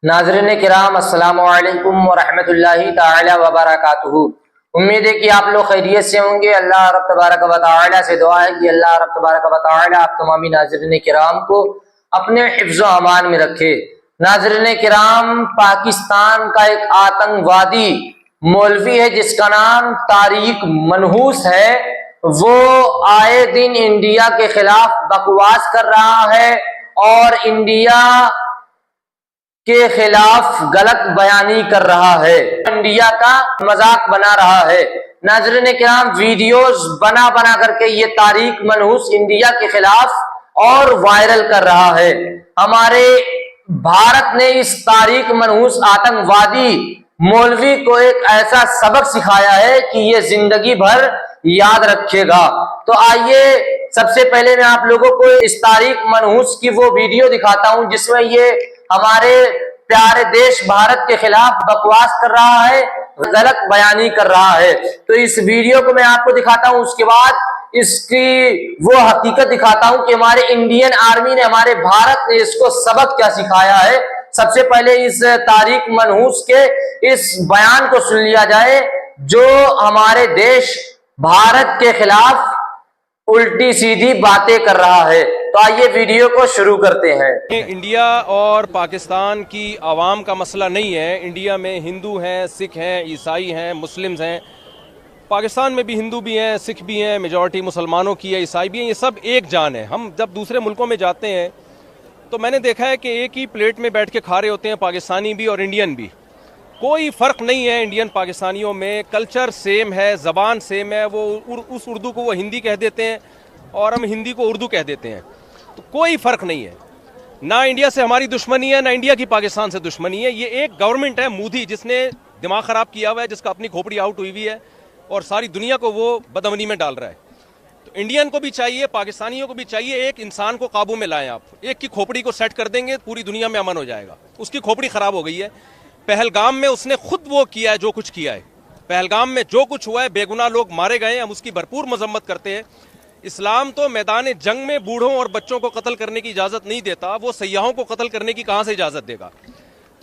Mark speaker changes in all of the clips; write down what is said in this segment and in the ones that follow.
Speaker 1: ناظرین کرام السلام علیکم ورحمۃ اللہ تعالی وبرکاتہ۔ امید ہے کہ آپ لوگ خیریت سے ہوں گے۔ اللہ رب تبارک و تعالی سے دعا ہے کہ اللہ رب تبارک و تعالی آپ تمامی ناظرین کرام کو اپنے حفظ و امان میں رکھے۔ ناظرین کرام، پاکستان کا ایک آتنکوادی مولوی ہے جس کا نام طارق منحوس ہے، وہ آئے دن انڈیا کے خلاف بکواس کر رہا ہے اور انڈیا کے خلاف غلط بیانی کر رہا ہے، انڈیا کا مذاق بنا رہا ہے۔ ناظرین کرام، ویڈیوز بنا بنا کر کے یہ طارق منحوس انڈیا کے خلاف اور وائرل کر رہا ہے۔ ہمارے بھارت نے اس طارق منحوس آتنکوادی مولوی کو ایک ایسا سبق سکھایا ہے کہ یہ زندگی بھر یاد رکھے گا۔ تو آئیے سب سے پہلے میں آپ لوگوں کو اس طارق منحوس کی وہ ویڈیو دکھاتا ہوں جس میں یہ ہمارے پیارے دیش بھارت کے خلاف بکواس کر رہا ہے، غلط بیانی کر رہا ہے۔ تو اس ویڈیو کو میں آپ کو دکھاتا ہوں، اس کے بعد اس کی وہ حقیقت دکھاتا ہوں کہ ہمارے انڈین آرمی نے، ہمارے بھارت نے اس کو سبق کیا سکھایا ہے۔ سب سے پہلے اس طارق منحوس کے اس بیان کو سن لیا جائے جو ہمارے دیش بھارت کے خلاف الٹی سیدھی باتیں کر رہا ہے۔ تو آئیے ویڈیو کو شروع کرتے ہیں۔
Speaker 2: انڈیا اور پاکستان کی عوام کا مسئلہ نہیں ہے۔ انڈیا میں ہندو ہیں، سکھ ہیں، عیسائی ہیں، مسلمز ہیں۔ پاکستان میں بھی ہندو بھی ہیں، سکھ بھی ہیں، میجورٹی مسلمانوں کی ہے، عیسائی بھی ہیں، یہ سب ایک جان ہے۔ ہم جب دوسرے ملکوں میں جاتے ہیں تو میں نے دیکھا ہے کہ ایک ہی پلیٹ میں بیٹھ کے کھا رہے ہوتے ہیں، پاکستانی بھی اور انڈین بھی۔ کوئی فرق نہیں ہے انڈین پاکستانیوں میں، کلچر سیم ہے، زبان سیم ہے۔ وہ اس اردو کو وہ ہندی کہہ دیتے ہیں اور ہم ہندی کو اردو کہہ دیتے ہیں، تو کوئی فرق نہیں ہے۔ نہ انڈیا سے ہماری دشمنی ہے، نہ انڈیا کی پاکستان سے دشمنی ہے۔ یہ ایک گورنمنٹ ہے مودی جس نے دماغ خراب کیا ہوا ہے، جس کا اپنی کھوپڑی آؤٹ ہوئی ہوئی ہے اور ساری دنیا کو وہ بدامنی میں ڈال رہا ہے۔ تو انڈین کو بھی چاہیے، پاکستانیوں کو بھی چاہیے، ایک انسان کو قابو میں لائیں۔ آپ ایک کی کھوپڑی کو سیٹ کر دیں گے، پوری دنیا میں امن ہو جائے گا۔ اس کی کھوپڑی خراب ہو گئی ہے۔ پہلگام میں اس نے خود وہ کیا ہے جو کچھ کیا ہے۔ پہلگام میں جو کچھ ہوا ہے، بے گناہ لوگ مارے گئے ہیں، ہم اس کی بھرپور مذمت کرتے ہیں۔ اسلام تو میدان جنگ میں بوڑھوں اور بچوں کو قتل کرنے کی اجازت نہیں دیتا، وہ سیاحوں کو قتل کرنے کی کہاں سے اجازت دے گا؟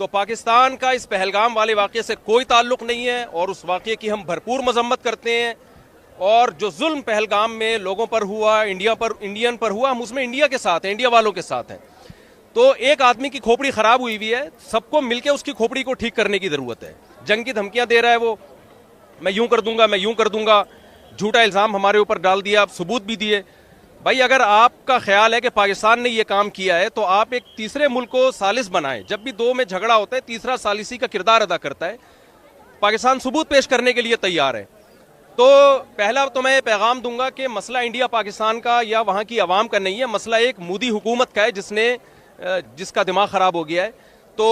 Speaker 2: تو پاکستان کا اس پہلگام والے واقعے سے کوئی تعلق نہیں ہے اور اس واقعے کی ہم بھرپور مذمت کرتے ہیں۔ اور جو ظلم پہلگام میں لوگوں پر ہوا، انڈین پر ہوا، ہم اس میں انڈیا کے ساتھ ہیں، انڈیا والوں کے ساتھ ہیں۔ تو ایک آدمی کی کھوپڑی خراب ہوئی ہوئی ہے، سب کو مل کے اس کی کھوپڑی کو ٹھیک کرنے کی ضرورت ہے۔ جنگ کی دھمکیاں دے رہا ہے وہ، میں یوں کر دوں گا، میں یوں کر دوں گا، جھوٹا الزام ہمارے اوپر ڈال دیا، ثبوت بھی دیے۔ بھائی اگر آپ کا خیال ہے کہ پاکستان نے یہ کام کیا ہے تو آپ ایک تیسرے ملک کو ثالث بنائیں۔ جب بھی دو میں جھگڑا ہوتا ہے، تیسرا ثالثی کا کردار ادا کرتا ہے۔ پاکستان ثبوت پیش کرنے کے لیے تیار ہے۔ تو پہلا تو میں یہ پیغام دوں گا کہ مسئلہ انڈیا پاکستان کا یا وہاں کی عوام کا نہیں ہے، مسئلہ ایک مودی حکومت کا ہے جس کا دماغ خراب ہو گیا ہے۔ تو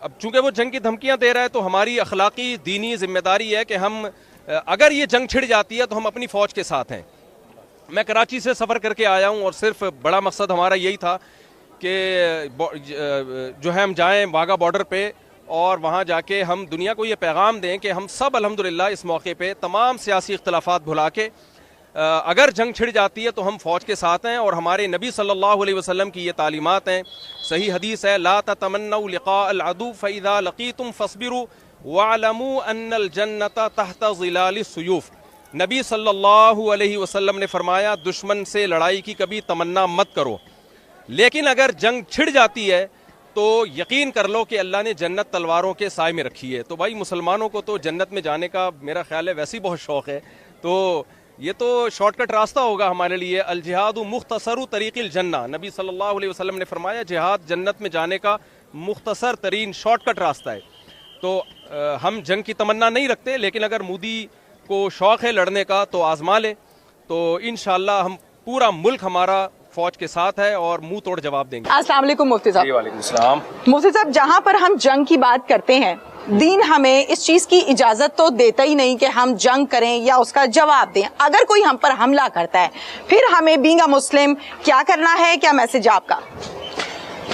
Speaker 2: اب چونکہ وہ جنگ کی دھمکیاں دے رہا ہے تو ہماری اخلاقی دینی ذمہ داری ہے کہ ہم اگر یہ جنگ چھڑ جاتی ہے تو ہم اپنی فوج کے ساتھ ہیں۔ میں کراچی سے سفر کر کے آیا ہوں اور صرف بڑا مقصد ہمارا یہی تھا کہ جو ہے ہم جائیں واگا بارڈر پہ اور وہاں جا کے ہم دنیا کو یہ پیغام دیں کہ ہم سب الحمدللہ اس موقع پہ تمام سیاسی اختلافات بھلا کے اگر جنگ چھڑ جاتی ہے تو ہم فوج کے ساتھ ہیں۔ اور ہمارے نبی صلی اللہ علیہ وسلم کی یہ تعلیمات ہیں، صحیح حدیث ہے، لا تتمنوا لقاء العدو فاذا لقيتم فاصبروا واعلموا ان الجنۃ تحت ظلال السیوف۔ نبی صلی اللہ علیہ وسلم نے فرمایا دشمن سے لڑائی کی کبھی تمنا مت کرو، لیکن اگر جنگ چھڑ جاتی ہے تو یقین کر لو کہ اللہ نے جنت تلواروں کے سائے میں رکھی ہے۔ تو بھائی مسلمانوں کو تو جنت میں جانے کا میرا خیال ہے ویسے ہی بہت شوق ہے، تو یہ تو شارٹ کٹ راستہ ہوگا ہمارے لیے۔ الجہاد مختصر طریق الجنہ، نبی صلی اللہ علیہ وسلم نے فرمایا جہاد جنت میں جانے کا مختصر ترین شارٹ کٹ راستہ ہے۔ تو ہم جنگ کی تمنا نہیں رکھتے، لیکن اگر مودی کو شوق ہے لڑنے کا تو آزما لے، تو انشاءاللہ ہم پورا ملک ہمارا فوج کے ساتھ ہے اور منہ توڑ جواب دیں گے۔
Speaker 3: السلام علیکم مفتی صاحب۔
Speaker 2: وعلیکم السلام۔
Speaker 3: مفتی صاحب، جہاں پر ہم جنگ کی بات کرتے ہیں، دین ہمیں اس چیز کی اجازت تو دیتا ہی نہیں کہ ہم جنگ کریں یا اس کا جواب دیں۔ اگر کوئی ہم پر حملہ کرتا ہے پھر ہمیں بینگ اے مسلم کیا کرنا ہے؟ کیا میسج آپ کا؟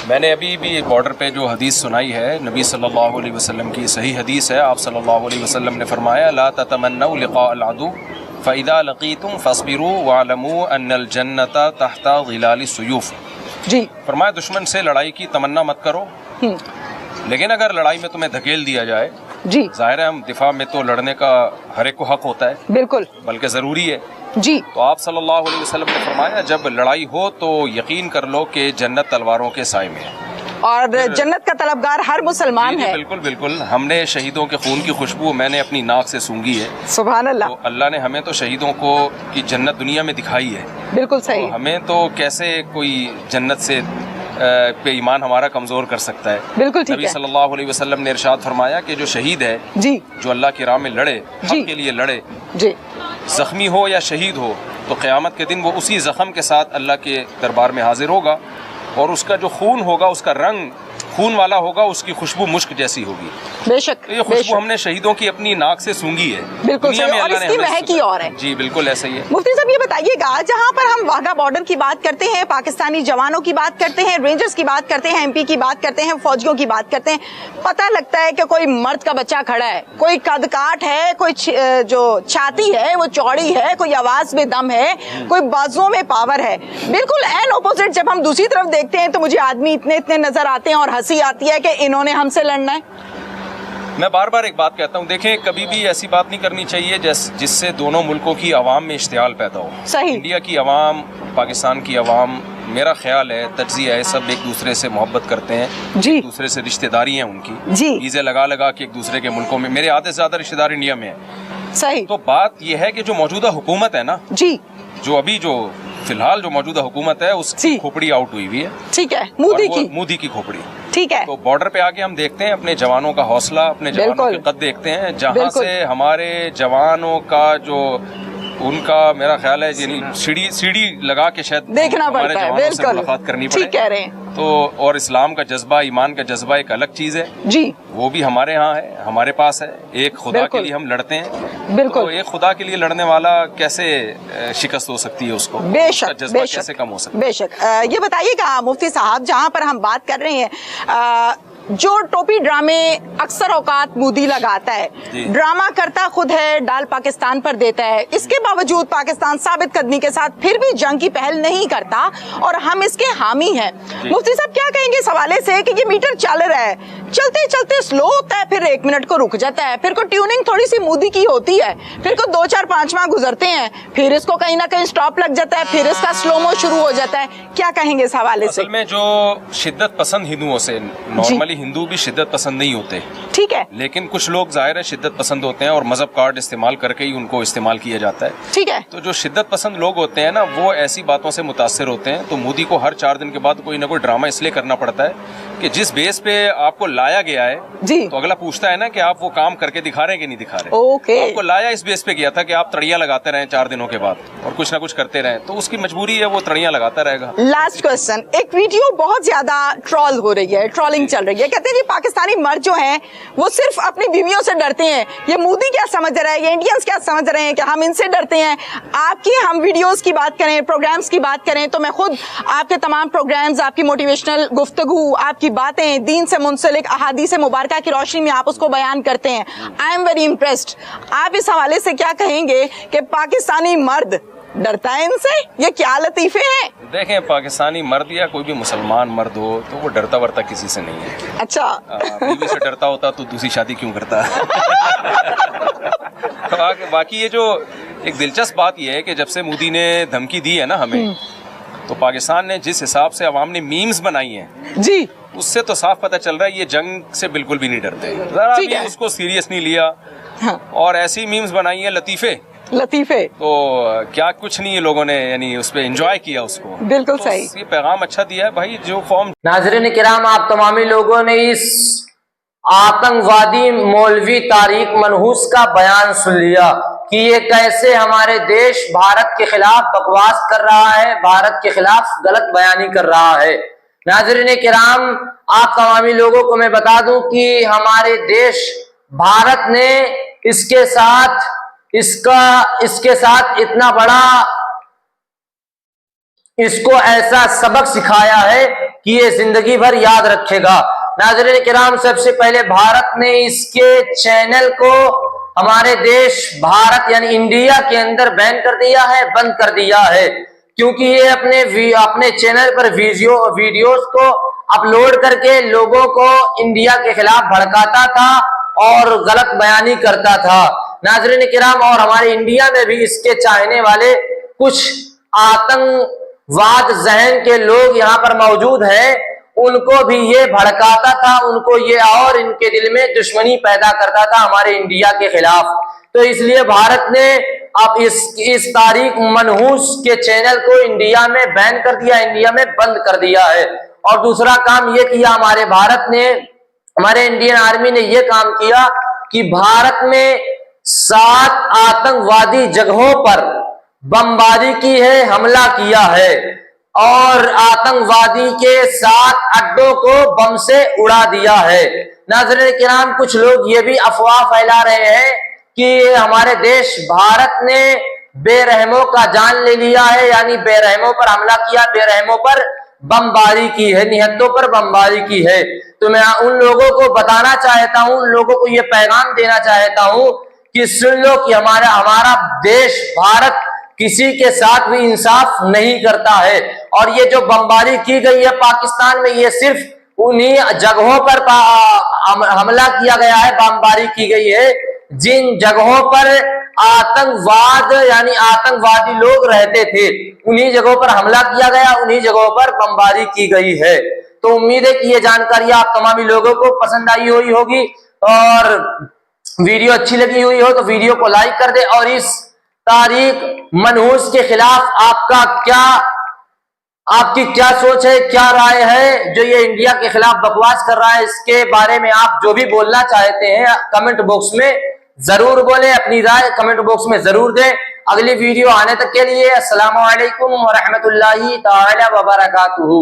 Speaker 2: میں نے ابھی بھی بارڈر پہ جو حدیث سنائی ہے نبی صلی اللہ علیہ وسلم کی صحیح حدیث ہے، آپ صلی اللہ علیہ وسلم نے فرمایا لا تتمنوا لقاء العدو فاذا لقيتم فاصبروا واعلموا ان الجنۃ تحت ظلال السیوف۔
Speaker 3: جی،
Speaker 2: فرمایا دشمن سے لڑائی کی تمنا مت کرو، لیکن اگر لڑائی میں تمہیں دھکیل دیا جائے،
Speaker 3: جی
Speaker 2: ظاہر ہے ہم دفاع میں تو لڑنے کا ہر ایک کو حق ہوتا ہے،
Speaker 3: بالکل
Speaker 2: بلکہ ضروری ہے۔
Speaker 3: جی
Speaker 2: تو آپ صلی اللہ علیہ وسلم نے فرمایا جب لڑائی ہو تو یقین کر لو کہ جنت تلواروں کے سائے میں ہے،
Speaker 3: اور جنت کا طلبگار ہر مسلمان
Speaker 2: جی
Speaker 3: ہے۔
Speaker 2: بالکل بالکل، ہم نے شہیدوں کے خون کی خوشبو میں نے اپنی ناک سے سونگھی ہے،
Speaker 3: سبحان اللہ،
Speaker 2: تو اللہ نے ہمیں تو شہیدوں کو کی جنت دنیا میں دکھائی ہے،
Speaker 3: بالکل
Speaker 2: تو
Speaker 3: صحیح،
Speaker 2: ہمیں تو کیسے کوئی جنت سے پہ ایمان ہمارا کمزور کر سکتا ہے؟
Speaker 3: بالکل ٹھیک
Speaker 2: نبی
Speaker 3: ہے،
Speaker 2: صلی اللہ علیہ وسلم نے ارشاد فرمایا کہ جو شہید ہے،
Speaker 3: جی
Speaker 2: جو اللہ کی راہ میں لڑے،
Speaker 3: جی
Speaker 2: حق کے لیے لڑے،
Speaker 3: جی
Speaker 2: زخمی ہو یا شہید ہو، تو قیامت کے دن وہ اسی زخم کے ساتھ اللہ کے دربار میں حاضر ہوگا، اور اس کا جو خون ہوگا، اس کا رنگ خون والا ہوگا، اس کی خوشبو مشک جیسی ہوگی۔
Speaker 3: بے شک
Speaker 2: تو یہ
Speaker 3: بے
Speaker 2: خوشبو ہم
Speaker 3: شک،
Speaker 2: نے شہیدوں کی اپنی ناک سے سونگھی ہے،
Speaker 3: بالکل
Speaker 2: دنیا
Speaker 3: صحیح،
Speaker 2: میں
Speaker 3: اور
Speaker 2: اللہ
Speaker 3: اس
Speaker 2: نے
Speaker 3: کی
Speaker 2: ہمیں
Speaker 3: مہک ہی اور ہے۔
Speaker 2: جی بالکل ایسا ہی ہے۔
Speaker 3: مفتی صاحب یہ بتائیے گا، جہاں پر ہم واگا بارڈر کی بات کرتے ہیں، پاکستانی جوانوں کی بات کرتے ہیں، رینجرز کی بات کرتے ہیں، ایم پی کی بات کرتے ہیں، فوجیوں کی بات کرتے ہیں، پتہ لگتا ہے کہ کوئی مرد کا بچہ کھڑا ہے، کوئی قد کاٹ ہے، کوئی جو چھاتی ہے وہ چوڑی ہے، کوئی آواز میں دم ہے، کوئی بازوں میں پاور ہے۔ بالکل این اپوزٹ جب ہم دوسری طرف دیکھتے ہیں تو مجھے آدمی اتنے اتنے نظر آتے ہیں اور ہنسی آتی ہے کہ انہوں نے ہم سے لڑنا ہے۔
Speaker 2: میں بار بار ایک بات کہتا ہوں، دیکھیں کبھی بھی ایسی بات نہیں کرنی چاہیے جس سے دونوں ملکوں کی عوام میں اشتعال پیدا ہو۔
Speaker 3: صحیح،
Speaker 2: انڈیا کی عوام، پاکستان کی عوام، میرا خیال ہے تجزیہ ہے، سب ایک دوسرے سے محبت کرتے ہیں،
Speaker 3: جی
Speaker 2: ایک دوسرے سے رشتہ داری ہیں ان کی،
Speaker 3: جی
Speaker 2: ویزے لگا لگا کے ایک دوسرے کے ملکوں میں، میرے آدھے سے زیادہ رشتہ دار انڈیا میں ہیں۔
Speaker 3: صحیح،
Speaker 2: تو بات یہ ہے کہ جو موجودہ حکومت ہے نا،
Speaker 3: جی
Speaker 2: جو ابھی جو فی الحال جو موجودہ حکومت ہے، اس کی
Speaker 3: جی
Speaker 2: کھوپڑی آؤٹ ہوئی ہوئی ہے،
Speaker 3: ٹھیک ہے، مودی
Speaker 2: اور وہ
Speaker 3: کی،
Speaker 2: مودی کی کھوپڑی۔
Speaker 3: ٹھیک ہے،
Speaker 2: تو بارڈر پہ آگے ہم دیکھتے ہیں اپنے جوانوں کا حوصلہ، اپنے جوانوں
Speaker 3: بالکل،
Speaker 2: کے قد دیکھتے ہیں، جہاں
Speaker 3: بالکل،
Speaker 2: سے ہمارے جوانوں کا جو ان کا میرا خیال ہے یعنی سیڑھی لگا کے شاید
Speaker 3: دیکھنا
Speaker 2: ہمارے
Speaker 3: پڑتا ہے،
Speaker 2: جوانوں سے
Speaker 3: بالکل
Speaker 2: ملاقات کرنی پڑے۔
Speaker 3: ٹھیک کہہ رہے ہیں،
Speaker 2: تو اور اسلام کا جذبہ، ایمان کا جذبہ ایک الگ چیز ہے،
Speaker 3: جی
Speaker 2: وہ بھی ہمارے ہاں ہے، ہمارے پاس ہے۔ ایک خدا کے
Speaker 3: بالکل،
Speaker 2: لیے ہم لڑتے ہیں، تو
Speaker 3: بالکل،
Speaker 2: ایک خدا کے لیے لڑنے والا کیسے شکست ہو سکتی ہے اس کو؟
Speaker 3: بے
Speaker 2: اس کا
Speaker 3: شک
Speaker 2: جذبہ
Speaker 3: بے
Speaker 2: کیسے
Speaker 3: شک
Speaker 2: کم ہو سکتا ہے؟
Speaker 3: بے شک۔ یہ بتائیے گا مفتی صاحب، جہاں پر ہم بات کر رہے ہیں، جو ٹوپی ڈرامے اکثر اوقات مودی لگاتا ہے،
Speaker 2: جی،
Speaker 3: ڈرامہ کرتا خود ہے، ڈال پاکستان پر دیتا ہے، اس کے باوجود پاکستان ثابت قدمی کے ساتھ پھر بھی جنگ کی پہل نہیں کرتا اور ہم اس کے حامی ہیں۔ مفتی صاحب کیا کہیں گے اس حوالے سے کہ یہ میٹر چل رہا ہے، چلتے چلتے سلو ہوتا ہے، پھر 1 منٹ کو رک جاتا ہے، پھر کو ٹیوننگ تھوڑی سی مودی کی ہوتی ہے، پھر کو 2 4 5 ماہ گزرتے ہیں، پھر اس کو کہیں نہ کہیں سٹاپ لگ جاتا ہے، پھر اس کا سلومو شروع ہو جاتا ہے، کیا کہیں گے اس حوالے سے؟
Speaker 2: اصل میں جو شدت پسند ہندوؤں سے، نارملی ہندو بھی شدت پسند نہیں ہوتے،
Speaker 3: ٹھیک ہے،
Speaker 2: لیکن کچھ لوگ ظاہر ہے شدت پسند ہوتے ہیں اور مذہب کارڈ استعمال کر کے ہی ان کو استعمال کیا جاتا ہے۔
Speaker 3: ٹھیک ہے،
Speaker 2: تو جو شدت پسند لوگ ہوتے ہیں نا، وہ ایسی باتوں سے متاثر ہوتے ہیں، تو مودی کو ہر 4 دن کے بعد کوئی نہ کوئی ڈرامہ اس لیے کرنا پڑتا ہے کہ جس بیس پہ آپ کو لایا گیا ہے،
Speaker 3: جی
Speaker 2: تو اگلا پوچھتا ہے نا کہ آپ وہ کام کر کے دکھا رہے ہیں کہ نہیں دکھا رہے۔
Speaker 3: اوکے،
Speaker 2: آپ کو لایا اس بیس پہ کیا تھا کہ آپ تڑیاں لگاتے رہیں 4 دنوں کے بعد اور کچھ نہ کچھ کرتے رہیں، تو اس کی مجبوری ہے، وہ تڑیاں لگاتا رہے گا۔
Speaker 3: لاسٹ کوسچن، ایک ویڈیو بہت زیادہ ٹرول ہو رہی ہے، ٹرولنگ چل رہی ہے، کہتے ہیں جی پاکستانی مرد جو ہیں وہ صرف اپنی بیویوں سے ڈرتے ہیں، یہ مودی کیا سمجھ رہا ہے، یہ انڈینز کیا سمجھ رہے ہیں کہ ہم ان سے ڈرتے ہیں؟ آپ کی ہم ویڈیوز کی بات کریں، پروگرامز کی بات کریں، تو میں خود آپ کے تمام پروگرامز، آپ کی موٹیویشنل گفتگو، آپ کی باتیں، دین سے منسلک احادیث مبارکہ کی روشنی میں آپ اس کو بیان کرتے ہیں، آئی ایم ویری امپریسڈ۔ آپ اس حوالے سے کیا کہیں گے کہ پاکستانی مرد ڈرتا ہے ان سے؟ یہ کیا لطیفے ہیں؟
Speaker 2: دیکھیں پاکستانی مرد یا کوئی بھی مسلمان مرد ہو تو وہ ڈرتا ورتا کسی سے نہیں ہے۔
Speaker 3: اچھا،
Speaker 2: بیوی سے ڈرتا ہوتا تو دوسری شادی کیوں کرتا؟ باقی یہ جو ایک دلچسپ بات یہ ہے کہ جب سے مودی نے دھمکی دی ہے نا ہمیں، تو پاکستان نے جس حساب سے عوام نے میمز بنائی ہیں،
Speaker 3: جی
Speaker 2: اس سے تو صاف پتہ چل رہا ہے یہ جنگ سے بالکل بھی نہیں ڈرتے، ذرا بھی اس کو سیریس نہیں لیا، اور ایسی میمز بنائی ہیں لطیفے، تو کیا کچھ نہیں لوگوں نے یعنی اس پہ انجوائے کیا اس کو۔
Speaker 3: بالکل صحیح،
Speaker 2: یہ پیغام اچھا دیا ہے بھائی، جو قوم۔
Speaker 1: ناظرین کرام، آپ تمامی لوگوں نے اس آتنکوادی مولوی طارق منحوس کا بیان سن لیا کہ یہ کیسے ہمارے دیش بھارت کے خلاف بکواس کر رہا ہے، بھارت کے خلاف غلط بیانی کر رہا ہے۔ ناظرین کرام، آپ تمامی لوگوں کو میں بتا دوں کہ ہمارے دیش بھارت نے اس کے ساتھ اتنا بڑا اس کو ایسا سبق سکھایا ہے کہ یہ زندگی بھر یاد رکھے گا۔ ناظرین کرام، سب سے پہلے بھارت نے اس کے چینل کو ہمارے دیش بھارت یعنی انڈیا کے اندر بین کر دیا ہے، بند کر دیا ہے، کیونکہ یہ اپنے چینل پر ویڈیوز کو اپلوڈ کر کے لوگوں کو انڈیا کے خلاف بھڑکاتا تھا اور غلط بیانی کرتا تھا۔ ناظرین کرام، اور ہمارے انڈیا میں بھی اس کے چاہنے والے کچھ آتنکواد ذہن کے لوگ یہاں پر موجود ہیں، ان کو بھی یہ بھڑکاتا تھا، ان کو یہ اور ان کے دل میں دشمنی پیدا کرتا تھا ہمارے انڈیا کے خلاف۔ تو اس لیے بھارت نے اب اس تاریخ منحوس کے چینل کو انڈیا میں بین کر دیا، انڈیا میں بند کر دیا ہے۔ اور دوسرا کام یہ کیا ہمارے بھارت نے، ہمارے انڈین آرمی نے یہ کام کیا کہ بھارت میں 7 آتنکوادی جگہوں پر بمباری کی ہے، حملہ کیا ہے، اور آتنکوادی کے 7 اڈوں کو بم سے اڑا دیا ہے۔ ناظرین کرام، کچھ لوگ یہ بھی افواہ پھیلا رہے ہیں کہ ہمارے دیش بھارت نے بے رحموں کا جان لے لیا ہے، یعنی بے رحموں پر حملہ کیا، بے رحموں پر بمباری کی ہے، نہتوں پر بمباری کی ہے۔ تو میں ان لوگوں کو بتانا چاہتا ہوں، ان لوگوں کو یہ پیغام دینا چاہتا ہوں کہ سن لو کہ ہمارا دیش بھارت کسی کے ساتھ بھی انصاف نہیں کرتا ہے، اور یہ جو بمباری کی گئی ہے پاکستان میں، یہ صرف انہی جگہوں پر حملہ کیا گیا ہے، بمباری کی گئی ہے جن جگہوں پر آتنکواد یعنی آتنکوادی لوگ رہتے تھے، انہی جگہوں پر حملہ کیا گیا، انہی جگہوں پر بمباری کی گئی ہے۔ تو امید ہے کہ یہ جانکاری آپ تمامی لوگوں کو پسند آئی ہوگی، اور ویڈیو اچھی لگی ہوئی ہو تو ویڈیو کو لائک کر دے، اور اس تاریخ منحوس کے خلاف آپ کی کیا سوچ ہے، کیا رائے ہے؟ جو یہ انڈیا کے خلاف بکواس کر رہا ہے، اس کے بارے میں آپ جو بھی بولنا چاہتے ہیں کمنٹ باکس میں ضرور بولیں، اپنی رائے کمنٹ باکس میں ضرور دیں۔ اگلی ویڈیو آنے تک کے لیے السلام علیکم ورحمۃ اللہ تعالی وبرکاتہ۔